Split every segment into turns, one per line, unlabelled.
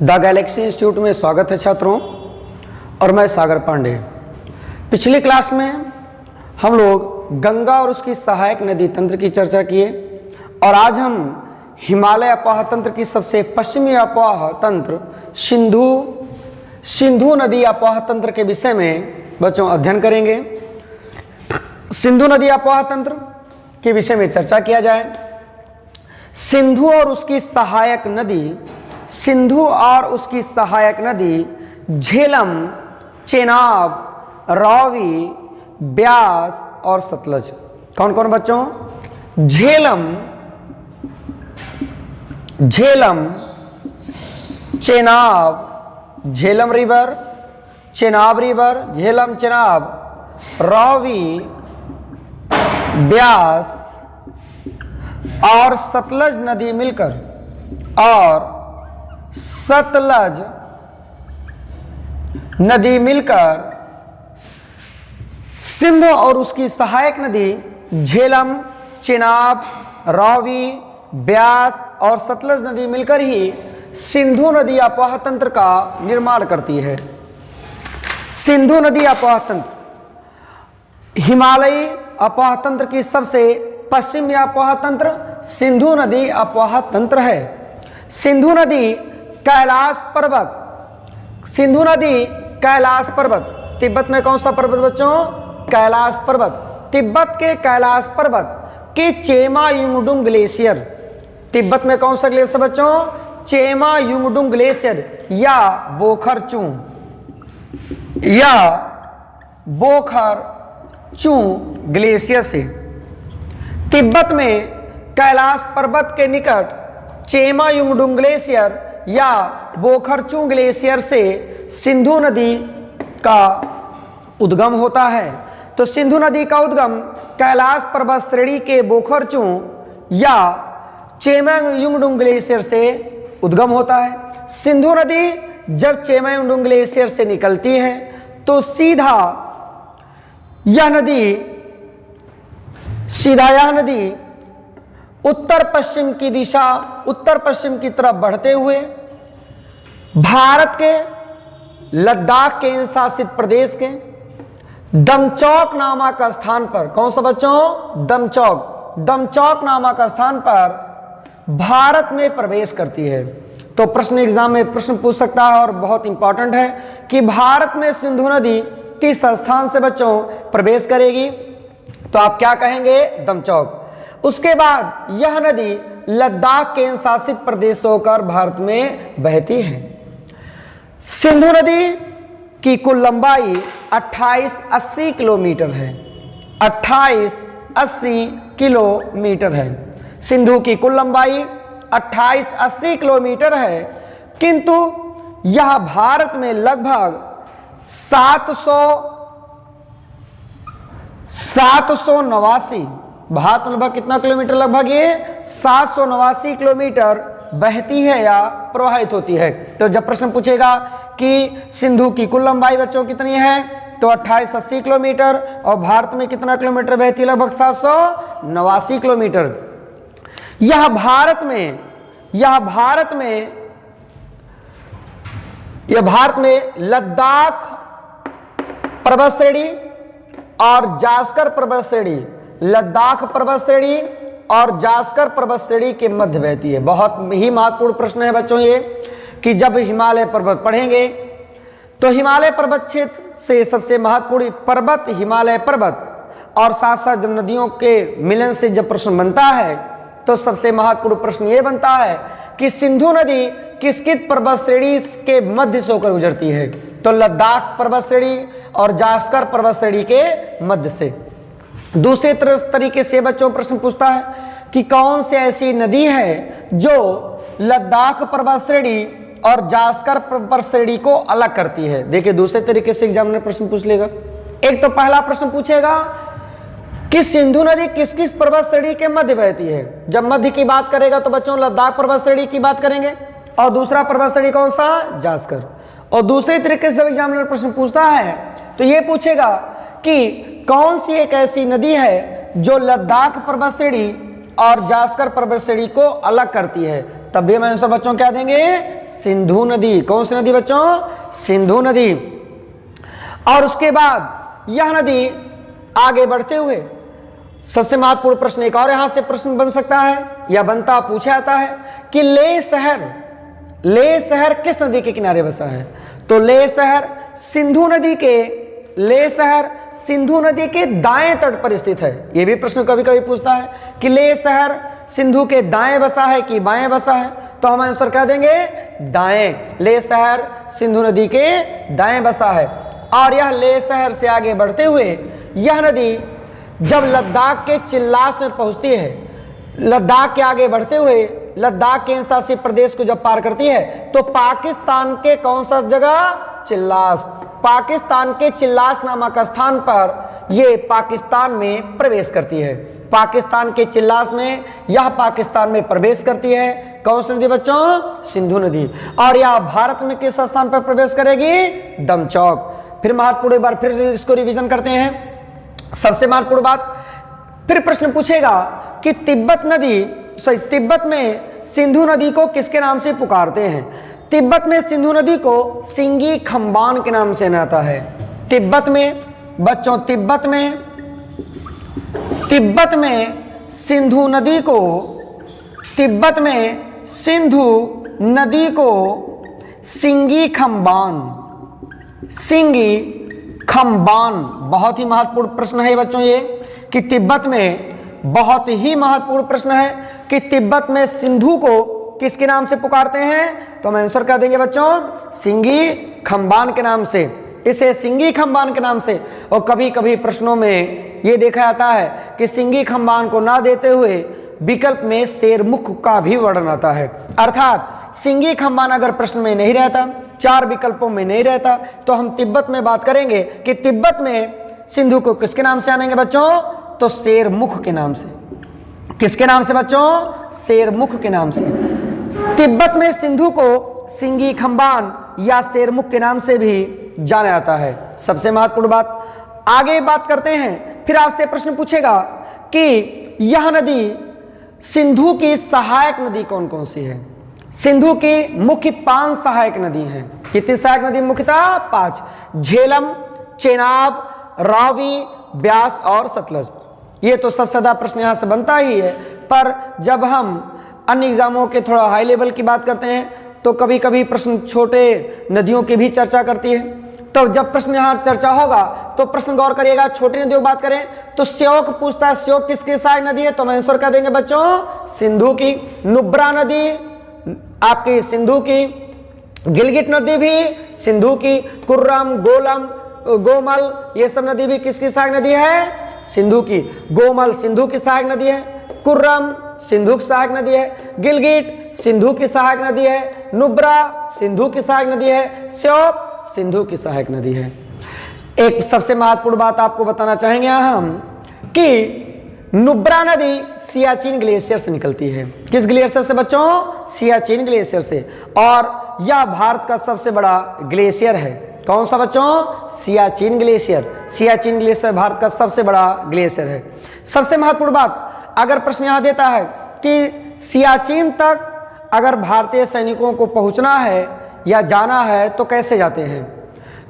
The Galaxy institute में स्वागत है छात्रों। और मैं सागर पांडे। पिछली क्लास में हम लोग गंगा और उसकी सहायक नदी तंत्र की चर्चा किए और आज हम हिमालय अफवाह तंत्र की सबसे पश्चिमी अफवाह तंत्र सिंधु नदी अफवाह तंत्र के विषय में बच्चों अध्ययन करेंगे। सिंधु नदी अफवाह तंत्र के विषय में चर्चा किया जाए। सिंधु और उसकी सहायक नदी झेलम, चेनाब, रावी, ब्यास और सतलज। कौन कौन बच्चों? झेलम, चेनाब, झेलम रिवर, चेनाब रिवर, झेलम चेनाब, रावी, ब्यास और सतलज नदी मिलकर सिंधु और उसकी सहायक नदी झेलम, चेनाब, रावी, ब्यास और सतलज नदी मिलकर ही सिंधु नदी अफवाह तंत्र का निर्माण करती है। सिंधु नदी अफवाह तंत्र हिमालयी अफवाह तंत्र की सबसे पश्चिमी अफवाह तंत्र सिंधु नदी अफवाह तंत्र है। सिंधु नदी कैलाश पर्वत, तिब्बत में कौन सा पर्वत बच्चों? कैलाश पर्वत। तिब्बत के कैलाश पर्वत के चेमा युंगडुंग ग्लेशियर, तिब्बत में कौन सा ग्लेशियर बच्चों? चेमा युंगडुंग ग्लेशियर या बोखरचू ग्लेशियर से तिब्बत में कैलाश पर्वत के निकट चेमा युंगडुंग ग्लेशियर या बोखरचू ग्लेशियर से सिंधु नदी का उद्गम होता है। तो सिंधु नदी का उद्गम कैलाश पर्वत श्रेणी के बोखरचू या चेमा युंगडुंग ग्लेशियर से उद्गम होता है। सिंधु नदी जब चेमा युंगडुंग ग्लेशियर से निकलती है तो सीधा यह नदी उत्तर पश्चिम की तरफ बढ़ते हुए भारत के लद्दाख केंद्र शासित प्रदेश के दमचौक नामक स्थान पर, कौन सा बच्चों? दमचौक नामक स्थान पर भारत में प्रवेश करती है। तो प्रश्न एग्जाम में प्रश्न पूछ सकता है और बहुत इंपॉर्टेंट है कि भारत में सिंधु नदी किस स्थान से बच्चों प्रवेश करेगी? तो आप क्या कहेंगे? दमचौक। उसके बाद यह नदी लद्दाख केंद्र शासित प्रदेश होकर भारत में बहती है। सिंधु नदी की कुल लंबाई 2880 किलोमीटर है। 2880 किलोमीटर है। सिंधु की कुल लंबाई 2880 किलोमीटर है, किंतु यह भारत में लगभग 789 भारत में लगभग कितना किलोमीटर? लगभग ये 789 किलोमीटर बहती है या प्रवाहित होती है। तो जब प्रश्न पूछेगा कि सिंधु की कुल लंबाई बच्चों कितनी है तो 2880 किलोमीटर और भारत में कितना किलोमीटर बहती है? लगभग 789 किलोमीटर। यह भारत में लद्दाख पर्वत श्रेणी और जास्कर पर्वत श्रेणी के मध्य बहती है। बहुत ही महत्वपूर्ण प्रश्न है बच्चों ये कि जब हिमालय पर्वत पढ़ेंगे तो हिमालय पर्वत क्षेत्र से सबसे महत्वपूर्ण पर्वत हिमालय पर्वत और साथ साथ जब नदियों के मिलन से जब प्रश्न बनता है तो सबसे महत्वपूर्ण प्रश्न ये बनता है कि सिंधु नदी किस पर्वत श्रेणी के मध्य से होकर गुजरती है? तो लद्दाख पर्वत श्रेणी और जास्कर पर्वत श्रेणी के मध्य से। दूसरे तरीके से बच्चों प्रश्न पूछता है कि कौन सी ऐसी नदी है जो लद्दाख पर्वत श्रेणी और जास्कर पर्वत श्रेणी को अलग करती है? देखिए दूसरे तरीके से एग्जामिनर प्रश्न पूछ लेगा। एक तो पहला प्रश्न पूछेगा कि सिंधु नदी किस किस पर्वत श्रेणी के मध्य बहती है? जब मध्य की बात करेगा तो बच्चों लद्दाख पर्वत श्रेणी की बात करेंगे और दूसरा पर्वत श्रेणी कौन सा? जास्कर। और दूसरे तरीके से एग्जामिनर प्रश्न पूछता है तो यह पूछेगा कि कौन सी एक ऐसी नदी है जो लद्दाख पर्वत श्रेणी और जास्कर पर्वत श्रेणी को अलग करती है? तब भी हम आंसर बच्चों क्या देंगे, सिंधु नदी। कौन सी नदी बच्चों, सिंधु नदी। और उसके बाद यह नदी आगे बढ़ते हुए सबसे महत्वपूर्ण प्रश्न एक और यहां से प्रश्न बन सकता है या बनता पूछा जाता है कि लेह शहर किस नदी के किनारे बसा है। तो लेह शहर सिंधु नदी के दाएं तट पर स्थित है। यह भी प्रश्न कभी कभी पूछता है कि लेह शहर सिंधु के दाएं बसा है कि बाएं बसा है। तो हम आंसर क्या देंगे, दाएं। लेह शहर सिंधु नदी के दाएं बसा है। और यह लेह शहर से आगे बढ़ते हुए यह नदी जब लद्दाख के चिल्लास में पहुंचती है, लद्दाख के आगे बढ़ते हुए लद्दाख के शासित प्रदेश को जब पार करती है तो पाकिस्तान के कौन सा जगह, चिल्लास, पाकिस्तान के चिल्लास नामक स्थान पर यह पाकिस्तान में प्रवेश करती है। पाकिस्तान के चिल्लास में यह पाकिस्तान में प्रवेश करती है। कौन सी नदी बच्चों, सिंधु नदी। और यह भारत में किस स्थान पर प्रवेश करेगी, दमचौक। फिर महत्वपूर्ण एक बार फिर इसको रिवीजन करते हैं। सबसे महत्वपूर्ण बात, फिर प्रश्न पूछेगा कि तिब्बत में सिंधु नदी को किसके नाम से पुकारते हैं। तिब्बत में सिंधु नदी को सिंगी खम्बान के नाम से जाना है। तिब्बत में बच्चों, तिब्बत में सिंधु नदी को सिंगी खम्बान। बहुत ही महत्वपूर्ण प्रश्न है बच्चों ये कि तिब्बत में, बहुत ही महत्वपूर्ण प्रश्न है कि तिब्बत में सिंधु को किसके नाम से पुकारते हैं। तो हम आंसर क्या देंगे बच्चों, सिंगी खम्बान के नाम से। इसे सिंगी खम्बान के नाम से। और कभी कभी प्रश्नों में यह देखा जाता है कि सिंगी खम्बान को ना देते हुए विकल्प में शेरमुख का भी वर्णन आता है। अर्थात सिंगी खम्बान अगर प्रश्न में नहीं रहता, 4 विकल्पों में नहीं रहता, तो हम तिब्बत में बात करेंगे कि तिब्बत में सिंधु को किसके नाम से आनेंगे बच्चों, तो शेरमुख के नाम से। किसके नाम से बच्चों, शेरमुख के नाम से। तिब्बत में सिंधु को सिंगी खम्बान या शेरमुख के नाम से भी जाना जाता है। सबसे महत्वपूर्ण बात, आगे बात करते हैं। फिर आपसे प्रश्न पूछेगा कि यह नदी, सिंधु की सहायक नदी कौन कौन सी है। सिंधु की मुख्य 5 सहायक नदी हैं। कितनी सहायक नदी मुख्यतः, 5। झेलम, चेनाब, रावी, ब्यास और सतलज। ये तो सबसे ज्यादा प्रश्न यहां से बनता ही है। पर जब हम अन्य एग्जामों के थोड़ा हाई लेवल की बात करते हैं तो कभी कभी प्रश्न छोटे नदियों की भी चर्चा करती है। तो जब प्रश्न यहाँ चर्चा होगा तो प्रश्न गौर करिएगा। छोटी नदियों की बात करें तो श्योक पूछता है, श्योक किसकी सहायक नदी है। तो हम आंसर क्या देंगे बच्चों, सिंधु की। नुब्रा नदी आपकी सिंधु की। गिलगिट नदी भी सिंधु की। कुर्रम, गोमल ये सब नदी भी किसकी सहायक नदी है, सिंधु की। गोमल सिंधु की सहायक नदी है। कुर्रम सिंधु की सहायक नदी है। गिलगिट सिंधु की सहायक नदी है। नुब्रा सिंधु की सहायक नदी है। श्योक सिंधु की सहायक नदी है। एक सबसे महत्वपूर्ण बात आपको बताना चाहेंगे हम कि नुब्रा नदी सियाचिन ग्लेशियर से निकलती है। किस ग्लेशियर से बच्चों, सियाचिन ग्लेशियर से। और यह भारत का सबसे बड़ा ग्लेशियर है। कौन सा बच्चों, सियाचिन ग्लेशियर। सियाचिन ग्लेशियर भारत का सबसे बड़ा ग्लेशियर है। सबसे महत्वपूर्ण बात, अगर प्रश्न यहां देता है कि सियाचिन तक अगर भारतीय सैनिकों को पहुंचना है या जाना है तो कैसे जाते हैं,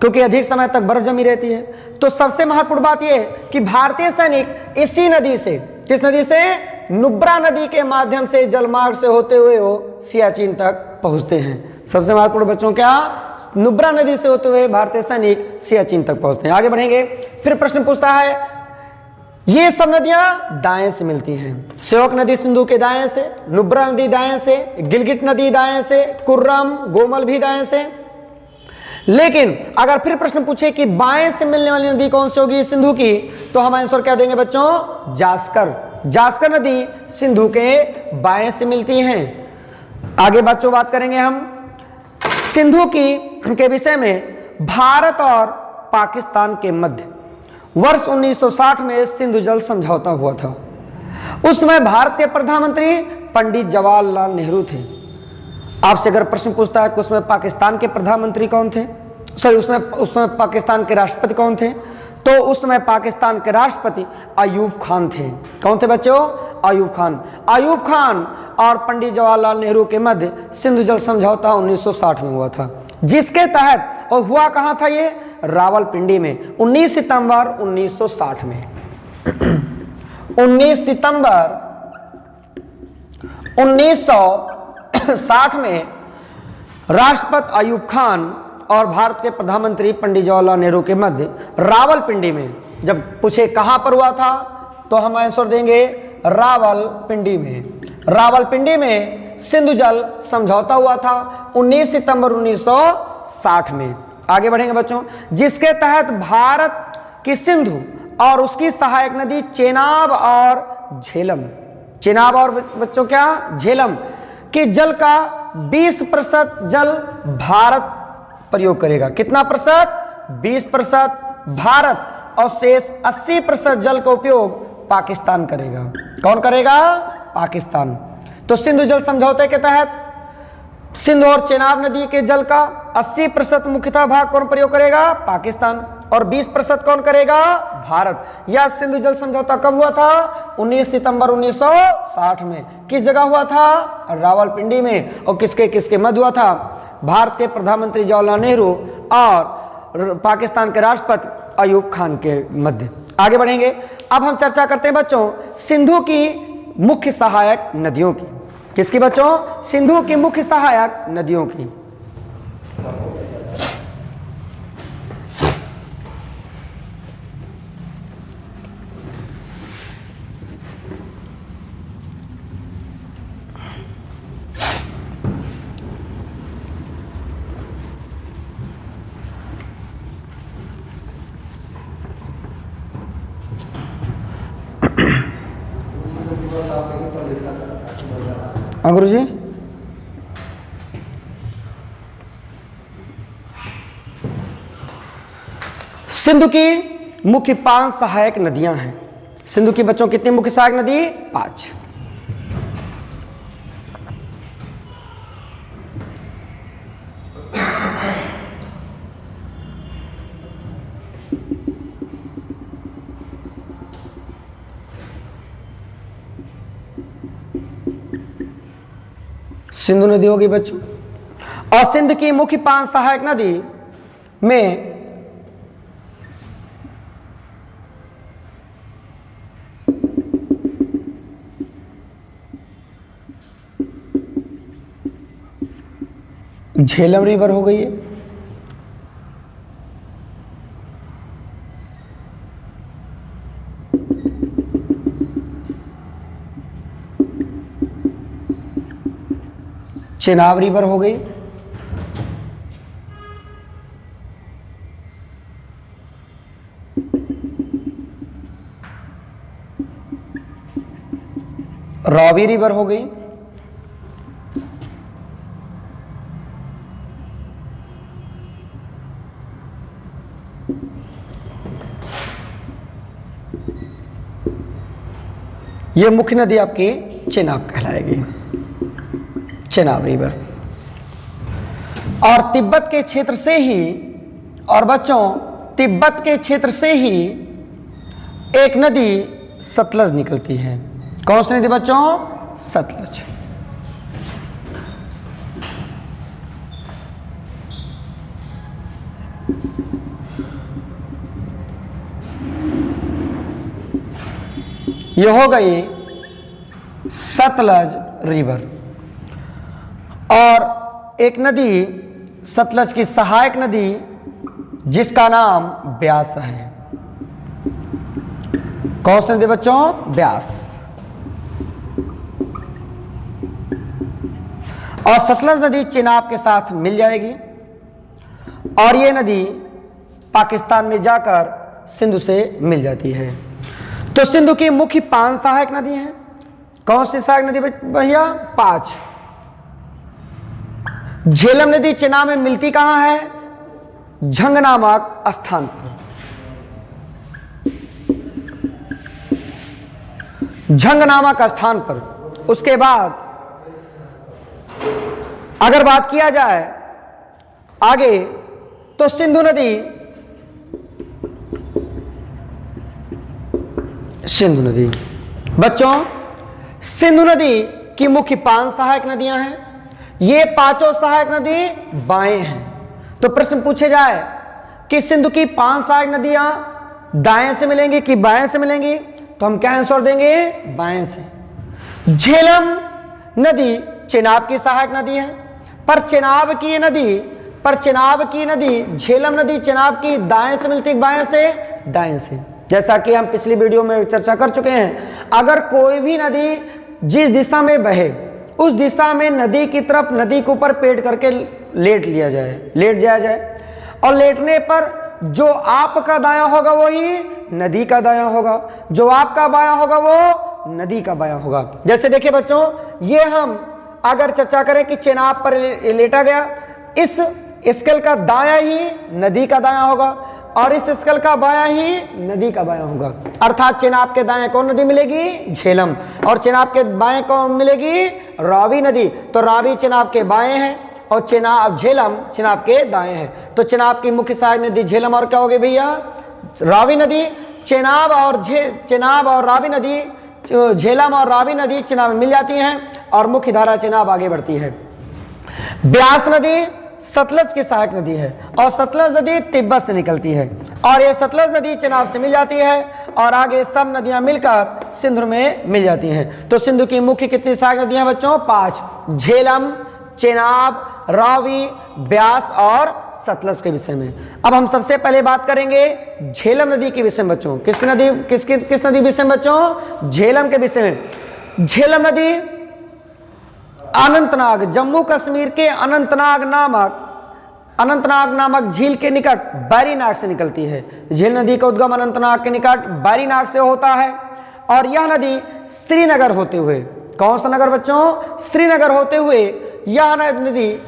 क्योंकि अधिक समय तक बर्फ जमी रहती है। तो सबसे महत्वपूर्ण बात यह कि भारतीय सैनिक इसी नदी से, किस नदी से, नुब्रा नदी के माध्यम से जलमार्ग से होते हुए वो सियाचिन तक पहुंचते हैं। सबसे महत्वपूर्ण बच्चों क्या, नुब्रा नदी से होते हुए भारतीय सैनिक सियाचिन तक पहुंचते हैं। आगे बढ़ेंगे। फिर प्रश्न पूछता है, ये सब नदियां दाएं से मिलती हैं। श्योक नदी सिंधु के दाएं से, नुब्रा नदी दाएं से, गिलगिट नदी दाएं से, कुर्रम, गोमल भी दाएं से। लेकिन अगर फिर प्रश्न पूछे कि बाएं से मिलने वाली नदी कौन सी होगी सिंधु की, तो हम आंसर क्या देंगे बच्चों, जास्कर। जास्कर नदी सिंधु के बाएं से मिलती हैं। आगे बच्चों बात करेंगे हम सिंधु के विषय में। भारत और पाकिस्तान के मध्य वर्ष 1960 में सिंधु जल समझौता हुआ था। उस समय भारत के प्रधानमंत्री पंडित जवाहरलाल नेहरू थे। आपसे अगर प्रश्न पूछता है कि उसमें पाकिस्तान के प्रधानमंत्री कौन थे, सॉरी उसमें पाकिस्तान के राष्ट्रपति कौन थे, तो उस समय पाकिस्तान के राष्ट्रपति अयूब खान थे। कौन थे बच्चों, अयूब खान। अयूब खान और पंडित जवाहरलाल नेहरू के मध्य सिंधु जल समझौता 1960 में हुआ था, जिसके तहत, और हुआ कहां था ये, रावलपिंडी में 19 सितंबर 1960 में 19 सितंबर 1960 में राष्ट्रपति अयूब खान और भारत के प्रधानमंत्री पंडित जवाहरलाल नेहरू के मध्य रावलपिंडी में, जब पूछे कहां पर हुआ था तो हम आंसर देंगे रावलपिंडी में। रावलपिंडी में सिंधु जल समझौता हुआ था 19 सितंबर 1960 में। आगे बढ़ेंगे बच्चों, जिसके तहत भारत की सिंधु और उसकी सहायक नदी चेनाब और झेलम, चेनाब और बच्चों क्या, झेलम के जल का 20% जल भारत प्रयोग करेगा। कितना प्रतिशत? 20% भारत, और शेष 80% जल का उपयोग पाकिस्तान करेगा। कौन करेगा? पाकिस्तान। तो सिंधु जल समझौते के तहत सिंधु और चेनाब नदी के जल का 80% मुख्यतः भाग कौन प्रयोग करेगा? पाकिस्तान। और 20% कौन करेगा? भारत। यह सिंधु जल समझौता कब हुआ था? 19 सितंबर 1960 में। किस जगह हुआ था? रावलपिंडी में। और किसके किसके मध्य हुआ था? भारत के प्रधानमंत्री जवाहरलाल नेहरू और पाकिस्तान के राष्ट्रपति अयूब खान के मध्य। आगे बढ़ेंगे, अब हम चर्चा करते हैं बच्चों सिंधु की मुख्य सहायक नदियों की। किसकी बच्चों? सिंधु की मुख्य सहायक नदियों की। गुरु जी, सिंधु की मुख्य 5 सहायक नदियां हैं। सिंधु की बच्चों कितनी मुख्य सहायक नदी? 5। सिंधु नदी होगी बच्चों। और सिंध की मुख्य 5 सहायक नदी में झेलम रिवर हो गई है, चेनाब रिवर हो गई, रावी रिवर हो गई, ये मुख्य नदी आपकी चेनाब कहलाएगी, चेनाब रिवर। और तिब्बत के क्षेत्र से ही, और बच्चों तिब्बत के क्षेत्र से ही एक नदी सतलज निकलती है। कौन सी नदी बच्चों? सतलज। ये हो गई सतलज रिवर। और एक नदी सतलज की सहायक नदी जिसका नाम ब्यास है। कौन सी नदी बच्चों? ब्यास। और सतलज नदी चेनाब के साथ मिल जाएगी और ये नदी पाकिस्तान में जाकर सिंधु से मिल जाती है। तो सिंधु की मुख्य 5 सहायक नदी हैं। कौन सी सहायक नदी भैया? 5। झेलम नदी चेनाब में मिलती कहां है? झंग नामक स्थान पर। झंग नामक स्थान पर। उसके बाद अगर बात किया जाए आगे तो सिंधु नदी, सिंधु नदी बच्चों सिंधु नदी कि मुख्य 5 सहायक नदियां हैं, ये 5 सहायक नदी बाएं हैं। तो प्रश्न पूछे जाए कि सिंधु की 5 सहायक नदियां दाएं से मिलेंगी कि बाएं से मिलेंगी, तो हम क्या आंसर देंगे, बाएं से। झेलम नदी चेनाब की सहायक नदी है, पर चेनाब की नदी झेलम नदी चेनाब की दाएं से मिलती है, बाएं से, दाएं से। जैसा कि हम पिछली वीडियो में चर्चा कर चुके हैं, अगर कोई भी नदी जिस दिशा में बहे उस दिशा में नदी की तरफ नदी के ऊपर पेट करके लेट जाया जाए और लेटने पर जो आपका दायां होगा वही नदी का दायां होगा, जो आपका बायां होगा वो नदी का बायां होगा। जैसे देखिए बच्चों, ये हम अगर चर्चा करें कि चेनाब पर लेटा गया, इस स्केल का दायां ही नदी का दायां होगा और इस स्केल का बायां ही नदी का बायां होगा। अर्थात चेनाब के दाएं कौन नदी मिलेगी, झेलम, और चेनाब के बाएं कौन मिलेगी, रावी नदी। तो रावी चेनाब के बाएं हैं और झेलम चेनाब के दाएं हैं। तो चेनाब की मुख्य सहायक नदी झेलम और क्या हो गई भैया, रावी नदी। चेनाब और रावी नदी, झेलम और रावी नदी चेनाब में मिल जाती हैं और मुख्य धारा चेनाब आगे बढ़ती है। ब्यास नदी सतलज की सहायक नदी है और सतलज नदी तिब्बत से निकलती है और ये सतलज नदी चेनाब से मिल जाती है और आगे सब नदियां मिलकर सिंधु में मिल जाती हैं। तो सिंधु की मुख्य कितनी सहायक नदियां बच्चों, 5, झेलम, चेनाब, रावी, ब्यास और सतलज के विषय में। अब हम सबसे पहले बात करेंगे झेलम नदी के विषय में बच्चों। किस नदी विषय में बच्चों, झेलम के विषय में। झेलम नदी अनंतनाग, जम्मू कश्मीर के अनंतनाग नामक झील के निकट बैरीनाग से निकलती है। झेल नदी का उद्गम अनंतनाग के निकट बैरीनाग से होता है और यह नदी श्रीनगर होते हुए, कौन सा नगर बच्चों, श्रीनगर होते हुए यह नदी,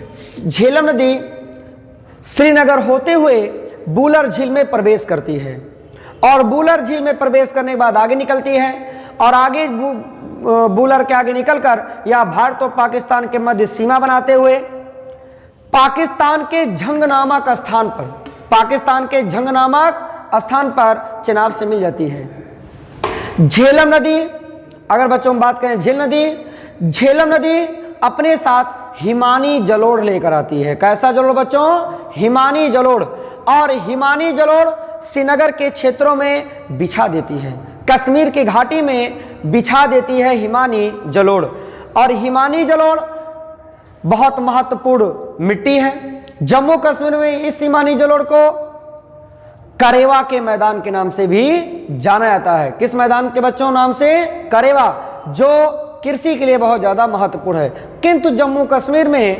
झेलम नदी श्रीनगर होते हुए बूलर झील में प्रवेश करती है और बूलर झील में प्रवेश करने के बाद आगे निकलती है और आगे बूलर के आगे निकलकर यह भारत और पाकिस्तान के मध्य सीमा बनाते हुए पाकिस्तान के झंग नामक स्थान पर चेनाब से मिल जाती है। झेलम नदी, अगर बच्चों हम बात करें झेलम नदी अपने साथ हिमानी जलोढ़ लेकर आती है। कैसा जलोढ़ बच्चों, हिमानी जलोढ़, और हिमानी जलोढ़ श्रीनगर के क्षेत्रों में बिछा देती है, कश्मीर की घाटी में बिछा देती है हिमानी जलोढ़। और हिमानी जलोढ़ बहुत महत्वपूर्ण मिट्टी है। जम्मू कश्मीर में इस हिमानी जलोढ़ को करेवा के मैदान के नाम से भी जाना जाता है। किस मैदान के बच्चों नाम से, करेवा, जो कृषि के लिए बहुत ज्यादा महत्वपूर्ण है। किंतु जम्मू कश्मीर में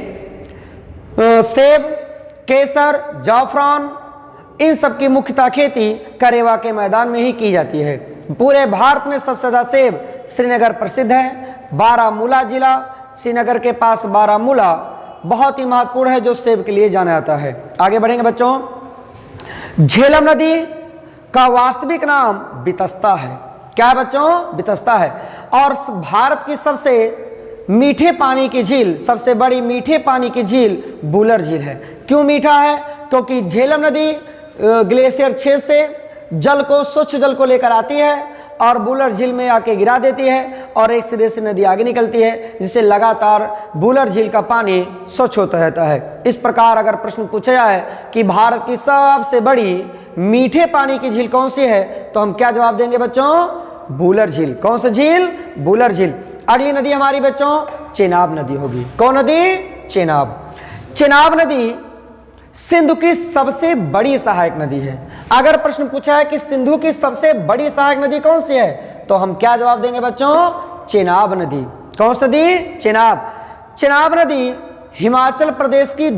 सेब, केसर, जाफरान, इन सब की मुख्यतः खेती करेवा के मैदान में ही की जाती है। पूरे भारत में सबसे ज्यादा सेब श्रीनगर प्रसिद्ध है। बारामूला जिला, श्रीनगर के पास बारामूला बहुत ही महत्वपूर्ण है जो सेब के लिए जाना जाता है। आगे बढ़ेंगे बच्चों। झेलम नदी का वास्तविक नाम बितस्ता है। क्या है बच्चों, बितस्ता है। और भारत की सबसे मीठे पानी की झील, सबसे बड़ी मीठे पानी की झील बूलर झील है। क्यों मीठा है, क्योंकि झेलम नदी ग्लेशियर छेद से स्वच्छ जल को लेकर आती है और बूलर झील में आके गिरा देती है और एक सिरे से नदी आगे निकलती है, जिससे लगातार बूलर झील का पानी स्वच्छ होता रहता है। इस प्रकार अगर प्रश्न पूछा जाए कि भारत की सबसे बड़ी मीठे पानी की झील कौन सी है, तो हम क्या जवाब देंगे बच्चों, बूलर झील। कौन सी झील, बूलर झील। अगली नदी हमारी बच्चों चेनाब नदी होगी। कौन नदी, चेनाब। चेनाब नदी सिंधु की सबसे बड़ी सहायक नदी है। अगर प्रश्न पूछा है कि सिंधु की सबसे बड़ी सहायक नदी कौन सी है, तो हम क्या जवाब देंगे बच्चों, चेनाब नदी। कौन सी नदी, चेनाब। चेनाब नदी हिमाचल प्रदेश की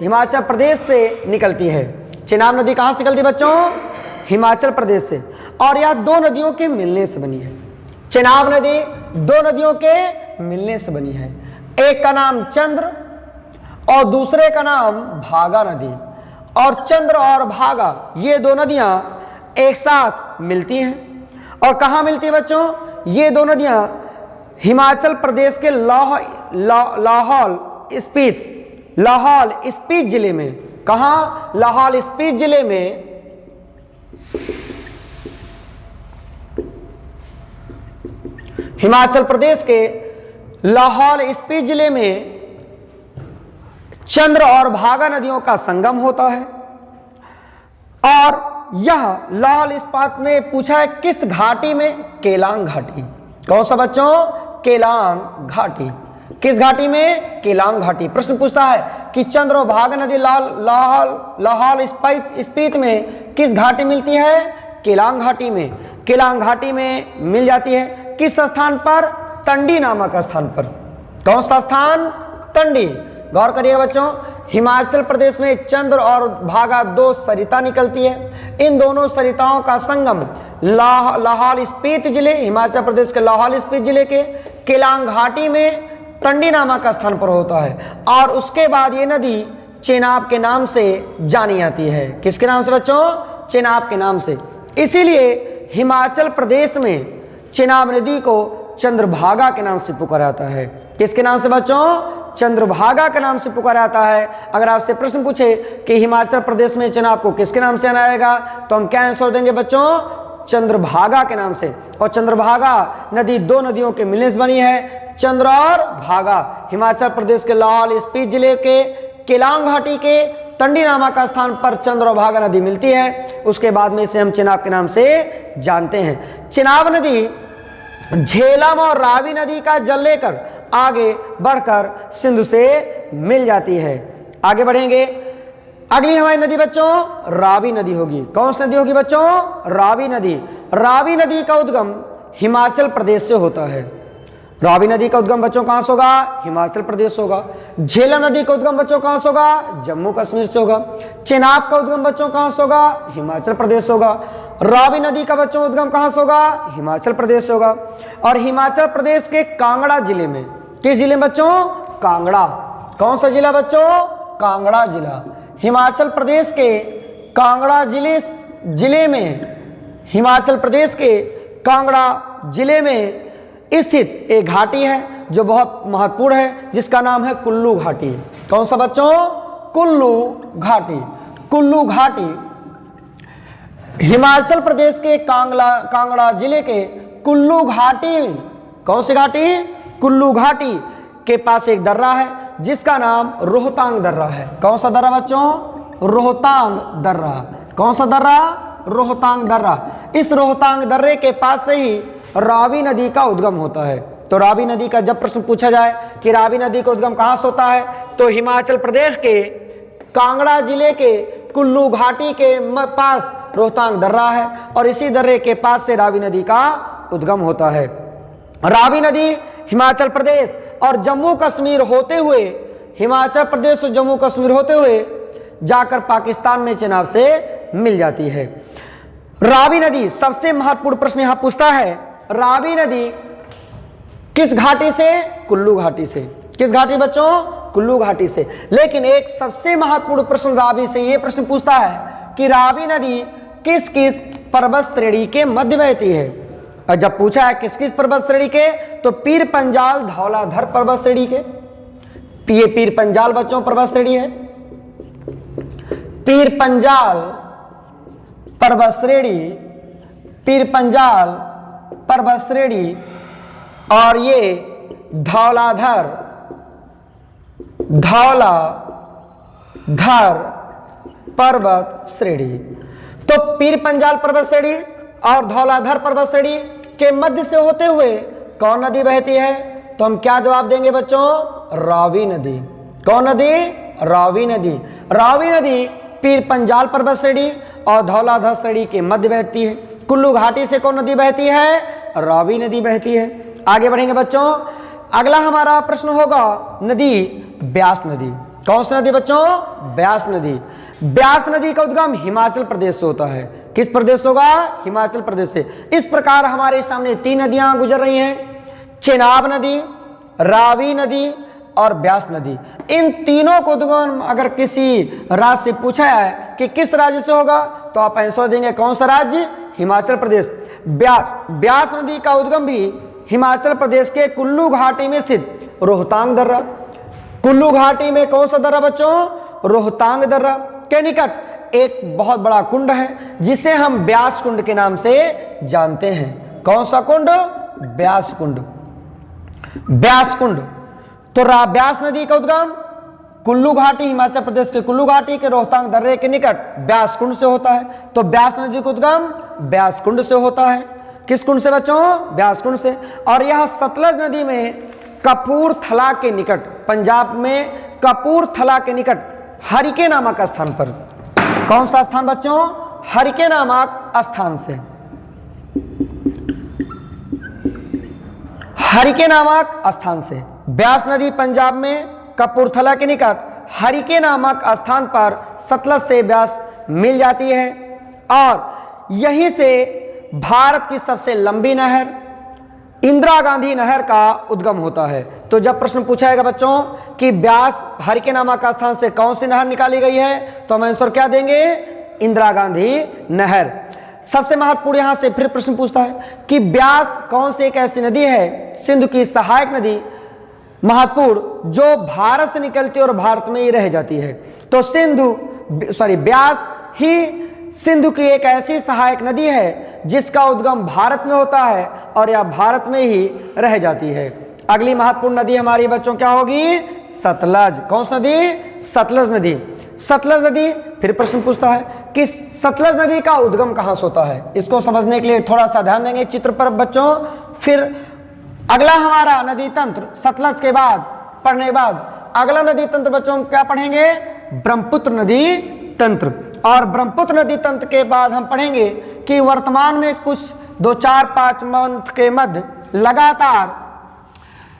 हिमाचल प्रदेश से निकलती है। चेनाब नदी कहां से निकलती है बच्चों, हिमाचल प्रदेश से, और यह 2 नदियों के मिलने से बनी है। चेनाब नदी 2 नदियों के मिलने से बनी है। एक का नाम चंद्र और दूसरे का नाम भागा नदी। और चंद्र और भागा ये 2 नदियां एक साथ मिलती हैं। और कहां मिलती है बच्चों, ये 2 नदियां हिमाचल प्रदेश के लाहौल स्पीति जिले में, कहां, लाहौल स्पीति जिले में हिमाचल प्रदेश के लाहौल स्पीति जिले में चंद्र और भागा नदियों का संगम होता है। और यह लाहौल इस्पात में पूछा है किस घाटी में? केलांग घाटी। कौन सा बच्चों? केलांग घाटी। किस घाटी में? केलांग घाटी। प्रश्न पूछता है कि चंद्र और भागा नदी लाहौल स्पीति में किस घाटी मिलती है? केलांग घाटी में। केलांग घाटी में मिल जाती है। किस स्थान पर? टंडी नामक स्थान पर। कौन सा स्थान? टंडी। गौर करिएगा बच्चों, हिमाचल प्रदेश में चंद्र और भागा दो सरिता निकलती है। इन दोनों सरिताओं का संगम लाहौल स्पीति जिले, हिमाचल प्रदेश के लाहौल स्पीति जिले के केलांग घाटी में टंडी नामक स्थान पर होता है। और उसके बाद ये नदी चेनाब के नाम से जानी जाती है। किसके नाम से बच्चों? चेनाब के नाम से। इसीलिए हिमाचल प्रदेश में चेनाब नदी को चंद्रभागा के नाम से पुकारा जाता है। किसके नाम से बच्चों? चंद्रभागा के नाम से पुकारा जाता है। अगर आपसे प्रश्न पूछे कि हिमाचल प्रदेश में चेनाब को किसके नाम से जाना जाएगा, तो हम क्या आंसर देंगे बच्चों? चंद्रभागा के नाम से। और चंद्रभागा नदी दो नदियों के मिलने से बनी है, चंद्र और भागा। हिमाचल प्रदेश के लाहौल स्पीति जिले के केलांग घाटी के टंडी नामक स्थान पर चंद्र और भागा नदी मिलती है। उसके बाद में इसे हम चेनाब के नाम से जानते हैं। चेनाब नदी झेलम और रावी नदी का जल लेकर आगे बढ़कर सिंधु से मिल जाती है। आगे बढ़ेंगे, अगली हमारी नदी बच्चों रावी नदी होगी। कौन सी नदी होगी बच्चों? रावी नदी। रावी नदी का उद्गम हिमाचल प्रदेश से होता है। रावी नदी का उद्गम बच्चों कहां से होगा? हिमाचल प्रदेश से होगा। झेलम नदी का उद्गम बच्चों कहां से होगा? जम्मू कश्मीर से होगा। चेनाब का उद्गम बच्चों कहां से होगा? हिमाचल प्रदेश से होगा। रावी नदी का बच्चों उद्गम कहां से होगा? हिमाचल प्रदेश से होगा। और हिमाचल प्रदेश के कांगड़ा जिले में, किस जिले में बच्चों? कांगड़ा। कौन सा जिला बच्चों? कांगड़ा जिला। हिमाचल प्रदेश के कांगड़ा जिले में, हिमाचल प्रदेश के कांगड़ा जिले में स्थित एक घाटी है जो बहुत महत्वपूर्ण है, जिसका नाम है कुल्लू घाटी। कौन सा बच्चों? कुल्लू घाटी। कुल्लू घाटी हिमाचल प्रदेश के कांगड़ा जिले के कुल्लू घाटी, कौन सी घाटी? कुल्लू घाटी के पास एक दर्रा है जिसका नाम रोहतांग दर्रा है। कौन सा दर्रा बच्चों? रोहतांग दर्रा। कौन सा दर्रा? रोहतांग दर्रा। इस रोहतांग दर्रे के पास से ही रावी नदी का उद्गम होता है। तो रावी नदी का जब प्रश्न पूछा जाए कि रावी नदी का उद्गम कहां से होता है, तो हिमाचल प्रदेश के कांगड़ा जिले के कुल्लू घाटी के पास रोहतांग दर्रा है और इसी दर्रे के पास से रावी नदी का उद्गम होता है। रावी नदी हिमाचल प्रदेश और जम्मू कश्मीर होते हुए, हिमाचल प्रदेश और जम्मू कश्मीर होते हुए जाकर पाकिस्तान में चेनाब से मिल जाती है। रावी नदी, सबसे महत्वपूर्ण प्रश्न यहां पूछता है, रावी नदी किस घाटी से? कुल्लू घाटी से। किस घाटी बच्चों? कुल्लू घाटी से। लेकिन एक सबसे महत्वपूर्ण प्रश्न रावी से यह प्रश्न पूछता है कि रावी नदी किस किस पर्वत श्रेणी के मध्य बहती है। और जब पूछा है किस किस पर्वत श्रेणी के, तो पीर पंजाल धौलाधर पर्वत श्रेणी के। ये पीर पंजाल बच्चों पर्वत श्रेणी है। पीर पंजाल पर्वत श्रेणी, पीर पंजाल पर्वत श्रेणी, और ये धौलाधर पर्वत श्रेणी। तो पीर पंजाल पर्वत श्रेणी और धौलाधर पर्वत श्रेणी के मध्य से होते हुए कौन नदी बहती है? तो हम क्या जवाब देंगे बच्चों? रावी नदी। कौन नदी? रावी नदी। रावी नदी पीर पंजाल पर्वत श्रेणी और धौलाधर श्रेणी के मध्य बहती है। कुल्लू घाटी से कौन नदी बहती है? रावी नदी बहती है। आगे बढ़ेंगे बच्चों, अगला हमारा प्रश्न होगा नदी ब्यास नदी। कौन सी नदी बच्चों? ब्यास नदी। ब्यास नदी का उद्गम हिमाचल प्रदेश से होता है। किस प्रदेश होगा? हिमाचल प्रदेश से। इस प्रकार हमारे सामने तीन नदियां गुजर रही हैं, चेनाब नदी, रावी नदी और ब्यास नदी। इन तीनों को उद्गम अगर किसी राज्य से पूछा है कि किस राज्य से होगा, तो आप आंसर देंगे कौन सा राज्य? हिमाचल प्रदेश। ब्यास नदी का उद्गम भी हिमाचल प्रदेश के कुल्लू घाटी में स्थित रोहतांग दर्रा। कुल्लू घाटी में कौन सा दर्रा बच्चों? रोहतांग दर्रा के निकट एक बहुत बड़ा कुंड है जिसे हम ब्यास कुंड के नाम से जानते हैं। कौन सा कुंड? ब्यास कुंड। ब्यास कुंड। तो ब्यास नदी का उद्गम कुल्लू घाटी, हिमाचल प्रदेश के कुल्लू घाटी के रोहतांग दर्रे के निकट ब्यास कुंड से होता है। तो ब्यास नदी का उद्गम ब्यास कुंड से होता है। किस कुंड से बच्चों? ब्यास कुंड से। और यह सतलज नदी में कपूरथला के निकट, पंजाब में कपूरथला के निकट हरिके नामक स्थान पर, कौन सा स्थान बच्चों? हरिके नामक स्थान से, हरिके नामक स्थान से ब्यास नदी पंजाब में कपूरथला के निकट हरिके नामक स्थान पर सतलज से ब्यास मिल जाती है और यहीं से भारत की सबसे लंबी नहर इंदिरा गांधी नहर का उद्गम होता है। तो जब प्रश्न पूछा जाएगा बच्चों कि ब्यास हरिके नामक स्थान से कौन सी नहर निकाली गई है, तो हम आंसर क्या देंगे? इंदिरा गांधी नहर। सबसे महत्वपूर्ण यहां से फिर प्रश्न पूछता है कि ब्यास कौन सी एक ऐसी नदी है, सिंधु की सहायक नदी, महत्वपूर्ण, जो भारत से निकलती है और भारत में ही रह जाती है। तो ब्यास ही सिंधु की एक ऐसी सहायक नदी है जिसका उद्गम भारत में होता है और यह भारत में ही रह जाती है। अगली महत्वपूर्ण नदी हमारी बच्चों क्या होगी? सतलज। कौन सी नदी? सतलज नदी। सतलज नदी फिर प्रश्न पूछता है कि सतलज नदी का उद्गम कहां से होता है। इसको समझने के लिए थोड़ा सा ध्यान देंगे चित्र पर बच्चों। फिर अगला हमारा नदी तंत्र सतलज के बाद पढ़ने के बाद अगला नदी तंत्र बच्चों हम क्या पढ़ेंगे? ब्रह्मपुत्र नदी तंत्र। और ब्रह्मपुत्र नदी तंत्र के बाद हम पढ़ेंगे कि वर्तमान में कुछ 2-4-5 मंथ के मध्य लगातार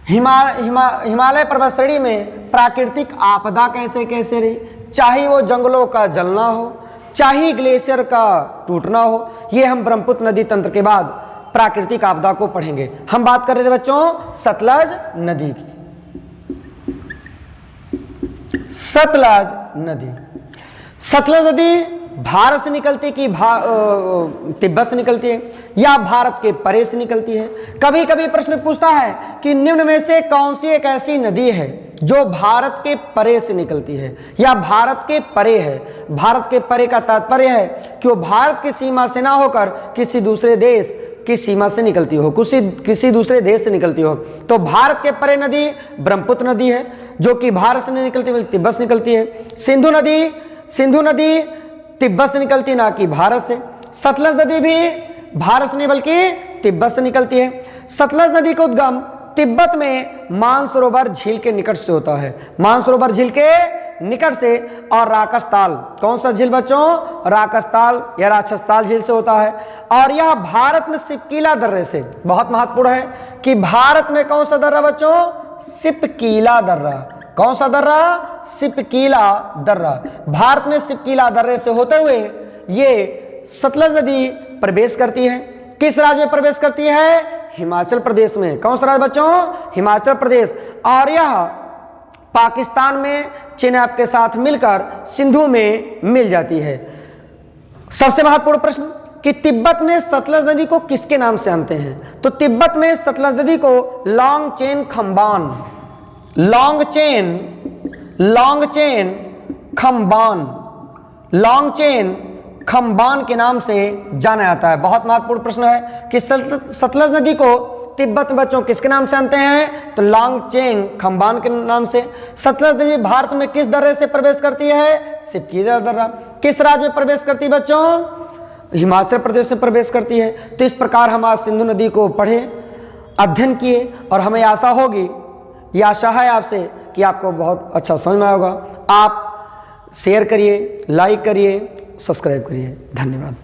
हिमालय पर्वत श्रेणी में प्राकृतिक आपदा कैसे कैसे रही, चाहे वो जंगलों का जलना हो, चाहे ग्लेशियर का टूटना हो, ये हम ब्रह्मपुत्र नदी तंत्र के बाद प्राकृतिक आपदा को पढ़ेंगे। हम बात कर रहे थे बच्चों सतलज नदी की। सतलज नदी, सतलज नदी भारत से निकलती है कि तिब्बत से निकलती है या भारत के परे से निकलती है? कभी कभी प्रश्न पूछता है कि निम्न में से कौन सी एक ऐसी नदी है जो भारत के परे से निकलती है या भारत के परे है। भारत के परे का तात्पर्य है कि वो भारत की सीमा से ना होकर किसी दूसरे देश की सीमा से निकलती हो, किसी दूसरे देश से निकलती हो। तो भारत के परे नदी ब्रह्मपुत्र नदी है जो कि भारत से नहीं निकलती बल्कि तिब्बत से निकलती है। सिंधु नदी तिब्बत से निकलती ना कि भारत से। सतलज नदी भी भारत से नहीं बल्कि तिब्बत से निकलती है। सतलज नदी का उद्गम तिब्बत में मानसरोवर झील के निकट से होता है, मानसरोवर झील के निकट से। और राकसताल, कौन सा झील बच्चों? राकसताल या राक्षसताल झील से होता है। और यह भारत में सिपकीला दर्रे से, बहुत महत्वपूर्ण है कि भारत में कौन सा दर्रा बच्चों? सिपकीला दर्रा। कौन सा दर्रा? सिपकीला दर्रा। भारत में सिपकीला दर्रे से होते हुए ये सतलज नदी प्रवेश करती है। किस राज्य में प्रवेश करती है? हिमाचल प्रदेश में। कौन सा राज्य बच्चों? हिमाचल प्रदेश। और यह पाकिस्तान में चेनाब के साथ मिलकर सिंधु में मिल जाती है। सबसे महत्वपूर्ण प्रश्न कि तिब्बत में सतलज नदी को किसके नाम से जानते हैं? तो तिब्बत में सतलज नदी को लॉन्गचेन खम्बान, लॉन्गचेन खम्बान के नाम से जाना जाता है। बहुत महत्वपूर्ण प्रश्न है कि सतलज नदी को तिब्बत में बच्चों किसके नाम से जानते हैं? तो लॉन्गचेन खम्बान के नाम से। सतलज नदी भारत में किस दर्रे से प्रवेश करती है? सिपकीला दर्रा। किस राज्य में प्रवेश करती है बच्चों? हिमाचल प्रदेश में प्रवेश करती है। तो इस प्रकार हम आज सिंधु नदी को पढ़े, अध्ययन किए और हमें आशा होगी, ये आशा है आपसे कि आपको बहुत अच्छा समझ में आएगा। आप शेयर करिए, लाइक करिए, सब्सक्राइब करिए। धन्यवाद।